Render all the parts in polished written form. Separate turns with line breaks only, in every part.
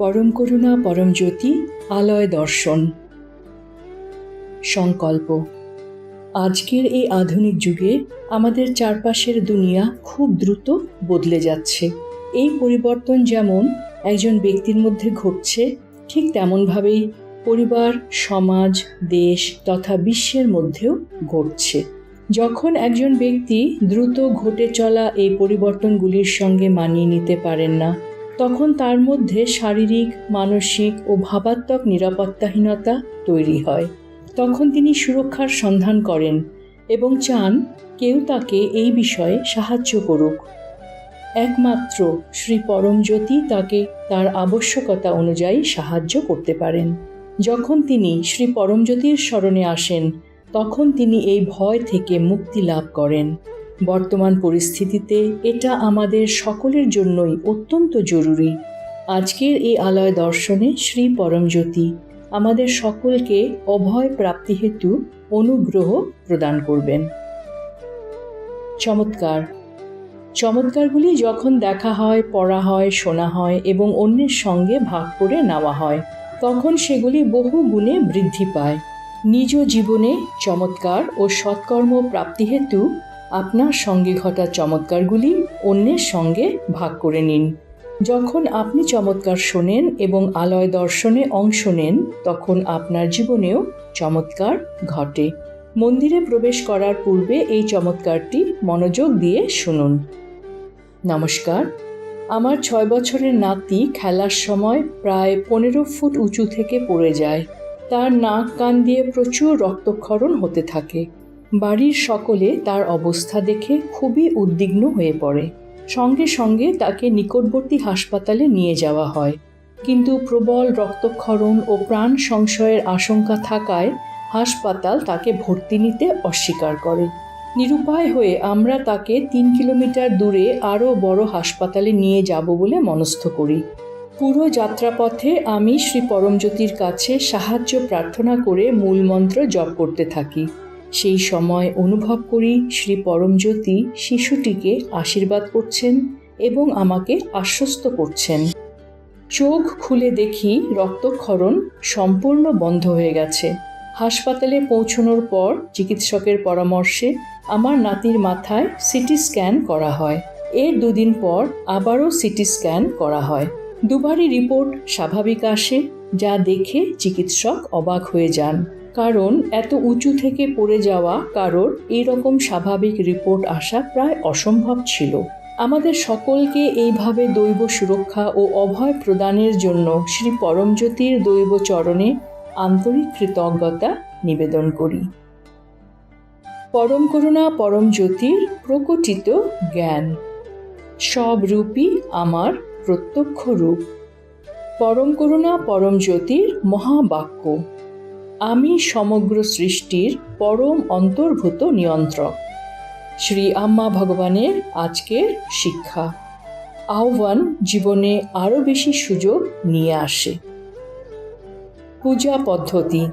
পরম করুণা পরম জ্যোতি আলয় দর্শন। সংকল্প। আজকের এই আধুনিক যুগে আমাদের চারপাশের দুনিয়া খুব দ্রুত বদলে যাচ্ছে। এই পরিবর্তন যেমন একজন ব্যক্তির মধ্যে ঘটছে, ঠিক তেমনভাবেই পরিবার, সমাজ, দেশ তথা বিশ্বের মধ্যেও ঘটছে। যখন একজন ব্যক্তি দ্রুত ঘটে চলা এই পরিবর্তনগুলির সঙ্গে মানিয়ে নিতে পারেন না, তখন তার মধ্যে শারীরিক, মানসিক ও ভাবাত্মক নিরাপত্তাহীনতা তৈরি হয়। তখন তিনি সুরক্ষার সন্ধান করেন এবং চান কেউ তাকে এই বিষয়ে সাহায্য করুক। একমাত্র শ্রী পরমজ্যোতি তাকে তার আবশ্যকতা অনুযায়ী সাহায্য করতে পারেন। যখন তিনি শ্রী পরমজ্যোতির শরণে আসেন, তখন তিনি এই ভয় থেকে মুক্তি লাভ করেন। বর্তমান পরিস্থিতিতে এটা আমাদের সকলের জন্যই অত্যন্ত জরুরি। আজকের এই আলয় দর্শনে শ্রী পরমজ্যোতি আমাদের সকলকে অভয় প্রাপ্তি হেতু অনুগ্রহ প্রদান করবেন। চমৎকারগুলি যখন দেখা হয়, পড়া হয়, শোনা হয় এবং অন্যের সঙ্গে ভাগ করে নেওয়া হয়, তখন সেগুলি বহু গুণে বৃদ্ধি পায়। নিজ জীবনে চমৎকার ও সৎকর্ম প্রাপ্তি হেতু আপনার সঙ্গে ঘটা চমৎকারগুলি অন্যের সঙ্গে ভাগ করে নিন। যখন আপনি চমৎকার শোনেন এবং আলয় দর্শনে অংশ নেন, তখন আপনার জীবনেও চমৎকার ঘটে। মন্দিরে প্রবেশ করার পূর্বে এই চমৎকারটি মনোযোগ দিয়ে শুনুন। নমস্কার। আমার 6 বছরের নাতি খেলার সময় প্রায় 15 ফুট উঁচু থেকে পড়ে যায়। তার নাক কান দিয়ে প্রচুর রক্তক্ষরণ হতে থাকে। বাড়ির সকলে তার অবস্থা দেখে খুবই উদ্বিগ্ন হয়ে পড়ে। সঙ্গে সঙ্গে তাকে নিকটবর্তী হাসপাতালে নিয়ে যাওয়া হয়, কিন্তু প্রবল রক্তক্ষরণ ও প্রাণ সংশয়ের আশঙ্কা থাকায় হাসপাতাল তাকে ভর্তি নিতে অস্বীকার করে। নিরুপায় হয়ে আমরা তাকে 3 কিলোমিটার দূরে আরও বড় হাসপাতালে নিয়ে যাব বলে মনস্থ করি। পুরো যাত্রাপথে আমি শ্রী পরমজ্যোতির কাছে সাহায্য প্রার্থনা করে মূলমন্ত্র জপ করতে থাকি। সেই সময় অনুভব করি শ্রী পরমজ্যোতি শিশুটিকে আশীর্বাদ করছেন এবং আমাকে আশ্বস্ত করছেন। চোখ খুলে দেখি রক্তক্ষরণ সম্পূর্ণ বন্ধ হয়ে গেছে। হাসপাতালে পৌঁছানোর পর চিকিৎসকের পরামর্শে আমার নাতির মাথায় সিটি স্ক্যান করা হয়। এর 2 দিন পর আবারও সিটি স্ক্যান করা হয়। দুবারই রিপোর্ট স্বাভাবিক আসে, যা দেখে চিকিৎসক অবাক হয়ে যান, কারণ এত উঁচু থেকে পড়ে যাওয়া কারোর এইরকম স্বাভাবিক রিপোর্ট আসা প্রায় অসম্ভব ছিল। আমাদের সকলকে এইভাবে দৈব সুরক্ষা ও অভয় প্রদানের জন্য শ্রী পরমজ্যোতির দৈব চরণে আন্তরিক কৃতজ্ঞতা নিবেদন করি। পরম করুণা পরম জ্যোতির প্রকটিত জ্ঞান, সব রূপই আমার প্রত্যক্ষ রূপ। পরম করুণা পরম জ্যোতির মহাবাক্য, আমি সমগ্র সৃষ্টির পরম অন্তর্ভূত নিয়ন্ত্রক। শ্রী আম্মা ভগবানের আজকের শিক্ষা, আহ্বান জীবনে আরও বেশি সুযোগ নিয়ে আসে। পূজা পদ্ধতি।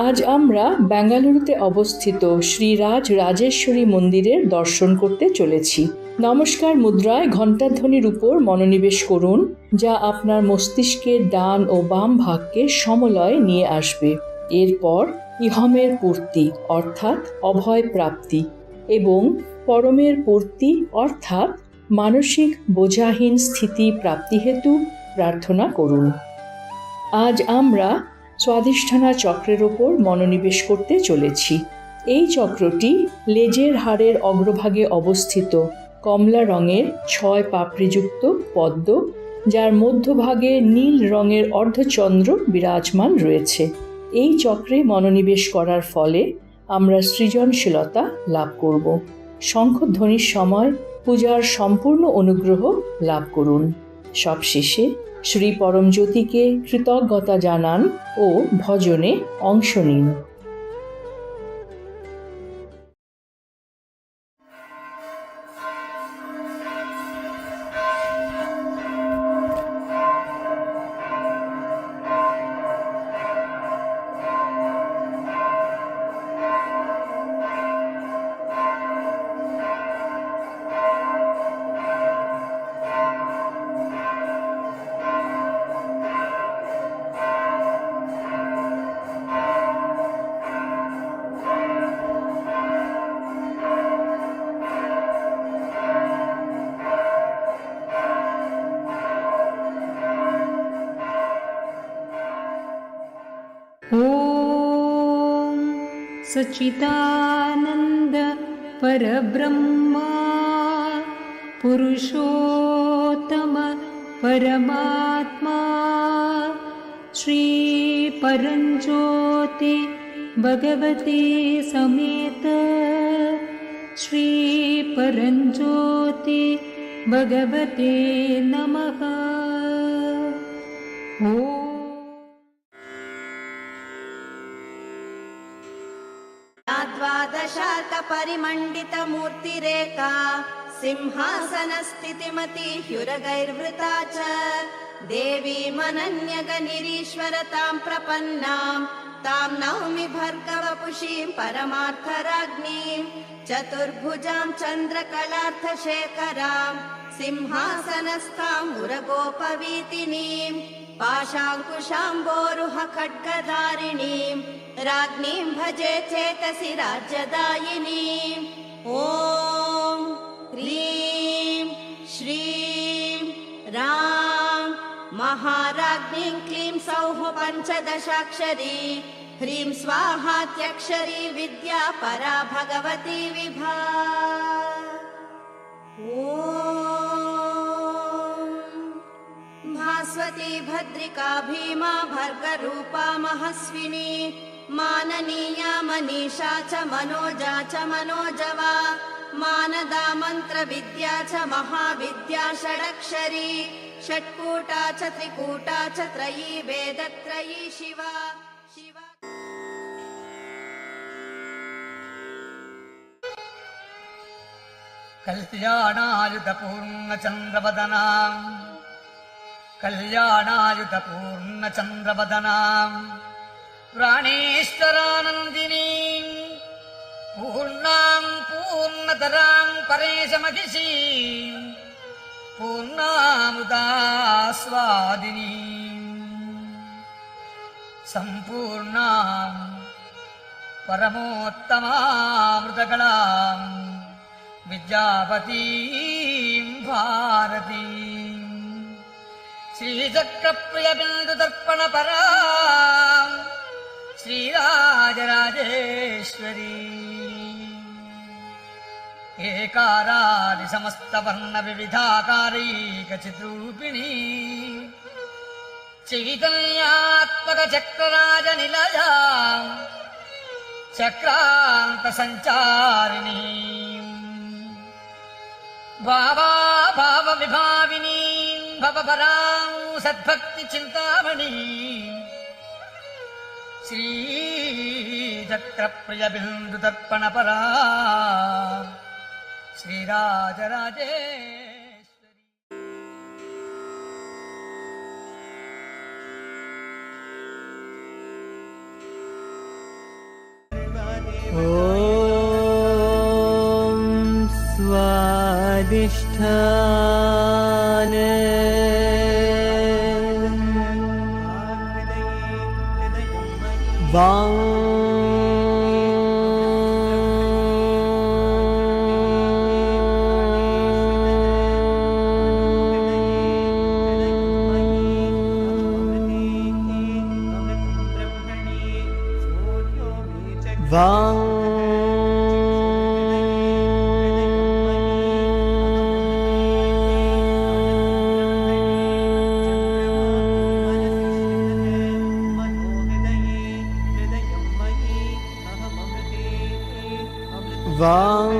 আজ আমরা বেঙ্গালুরুতে অবস্থিত শ্রী রাজরাজেশ্বরী মন্দিরের দর্শন করতে চলেছি। নমস্কার মুদ্রায় ঘণ্টাধ্বনির উপর মনোনিবেশ করুন, যা আপনার মস্তিষ্কের ডান ও বাম ভাগকে সমলয় নিয়ে আসবে। এরপর ইহমের পূর্তি অর্থাৎ অভয় প্রাপ্তি এবং পরমের পূর্তি অর্থাৎ মানসিক বোঝাহীন স্থিতি প্রাপ্তি হেতু প্রার্থনা করুন। আজ আমরা স্বাধিষ্ঠানা চক্রের ওপর মনোনিবেশ করতে চলেছি। এই চক্রটি লেজের হাড়ের অগ্রভাগে অবস্থিত কমলা রঙের 6 পাপড়িযুক্ত পদ্ম, যার মধ্যভাগে নীল রঙের অর্ধচন্দ্র বিরাজমান রয়েছে। এই চক্রে মনোনিবেশ করার ফলে আমরা সৃজনশীলতা লাভ করব। শঙ্খধ্বনির সময় পূজার সম্পূর্ণ অনুগ্রহ লাভ করুন। সবশেষে শ্রী পরমজ্যোতিকে কৃতজ্ঞতা জানান ও ভজনে অংশ নিন।
सच्चिदानन्द परब्रह्मा पुरुषोत्तम परमात्मा श्री परञ्ज्योति भगवते समेत श्री परञ्ज्योति भगवते नमः।
द्वादशार्कपरिमण्डितमूर्तिरेका सिंहासनस्थितिमती ह्युरगैर्वृता च देवीमनन्यगनिरीश्वरतां प्रपन्नां तां नौमि भर्गवपुषीं परमार्थराज्ञीं चतुर्भुजां चन्द्रकलार्थशेखरां सिंहासनस्थां मुरगोपवीतिनीं पाशाङ्कुशाम्बोरुह खड्गधारिणीं राज्ञीं भजे चेतसि राज्यदायिनीम्। ॐ ह्रीं श्रीं रां महाराज्ञीं क्लीं सौः पञ्चदशाक्षरी ह्रीं स्वाहात्यक्षरी विद्या परा भगवती विभा। भास्वती भद्रिका भीमा भर्गरूपा महस्विनी माननीया मनीषा च मनोजा च मनोजवा मानदा मन्त्रविद्या च महाविद्या षडक्षरी षट्कूटा च त्रिकूटा च त्रयी वेदत्रयी शिवा शिवा।
कल्याणायुधपूर्णचन्द्रवदनां कल्याणायुधपूर्णचन्द्रवदनां प्राणेश्वरानन्दिनीं पूर्णां पूर्णतरां परेशमहिषीं पूर्णामृतास्वादिनीं सम्पूर्णां परमोत्तमामृतकलां विद्यापतीं भारतीं श्रीचक्रप्रियबिन्दुदर्पणपरां श्रीराजराजेश्वरी एकारादिसमस्तवर्णविविधाकारैकचिद्रूपिणी चैतन्यात्मकचक्रराजनिलया चक्रान्तसञ्चारिणी भावाभावविभाविनी भवपरां सद्भक्तिचिन्तामणि श्रीचक्रप्रियबिन्दुदर्पणपरा श्रीराजराजेश्वरी।
ॐ स्वादिष्ठान वां वां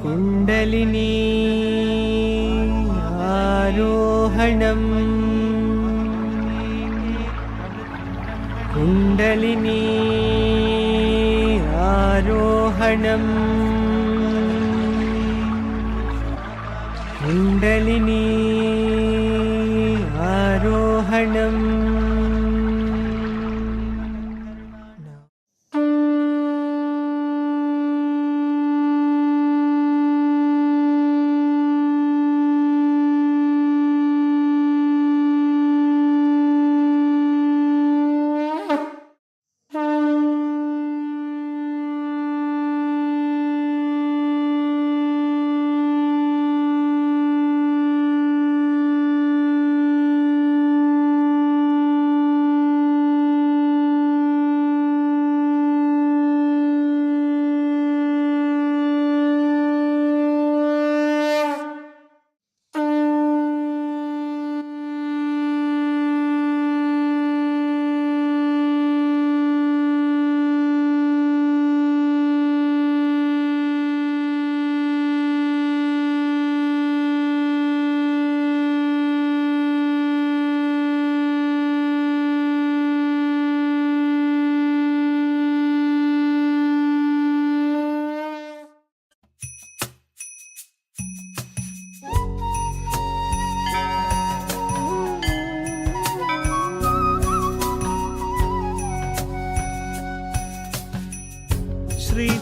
कुण्डलिनी आरोहणम् कुण्डलिनी आरोहणम् कुण्डलिनी आरोहणम्।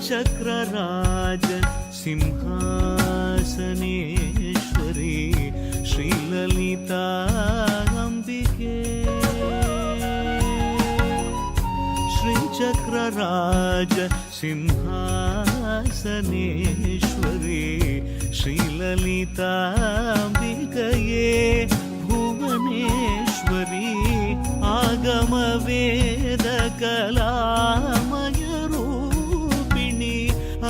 श्रीचक्रराज सिंहासनेश्वरी श्रीललिताम्बिके श्रीचक्रराज सिंहासनेश्वरी श्रीललिताम्बिकये भुवनेश्वरी आगमवेदकलामयरूपिणी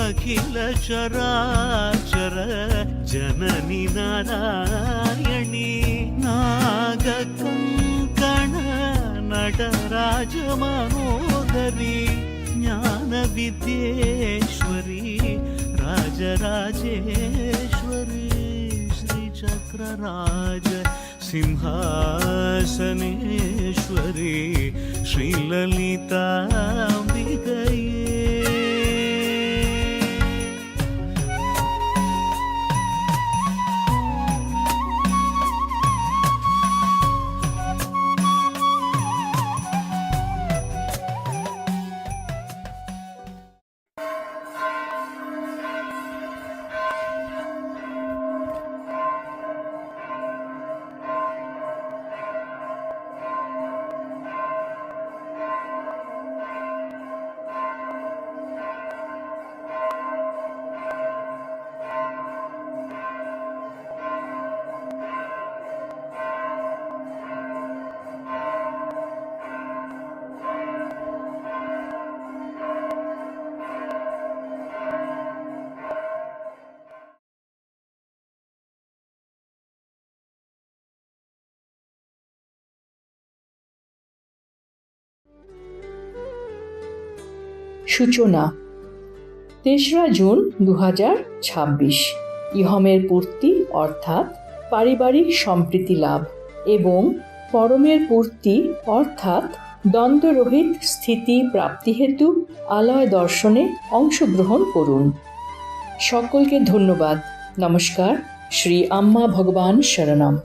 अखिल चराचर जननी नारायणी नागकङ्कण नटराज मनोदरी ज्ञानविद्येश्वरी राजराजेश्वरी श्रीचक्रराज सिंहासनेश्वरी श्रीललिताम्बिकये
সূচনা ৩রা জুন ২০২৬ ইহমের পূর্তি অর্থাৎ পারিবারিক সম্প্রীতি লাভ এবং পরমের পূর্তি অর্থাৎ দ্বন্দ্বরহিত স্থিতি প্রাপ্তি হেতু আলয় দর্শনে অংশগ্রহণ করুন। সকলকে ধন্যবাদ। নমস্কার। শ্রী আম্মা ভগবান শরণম।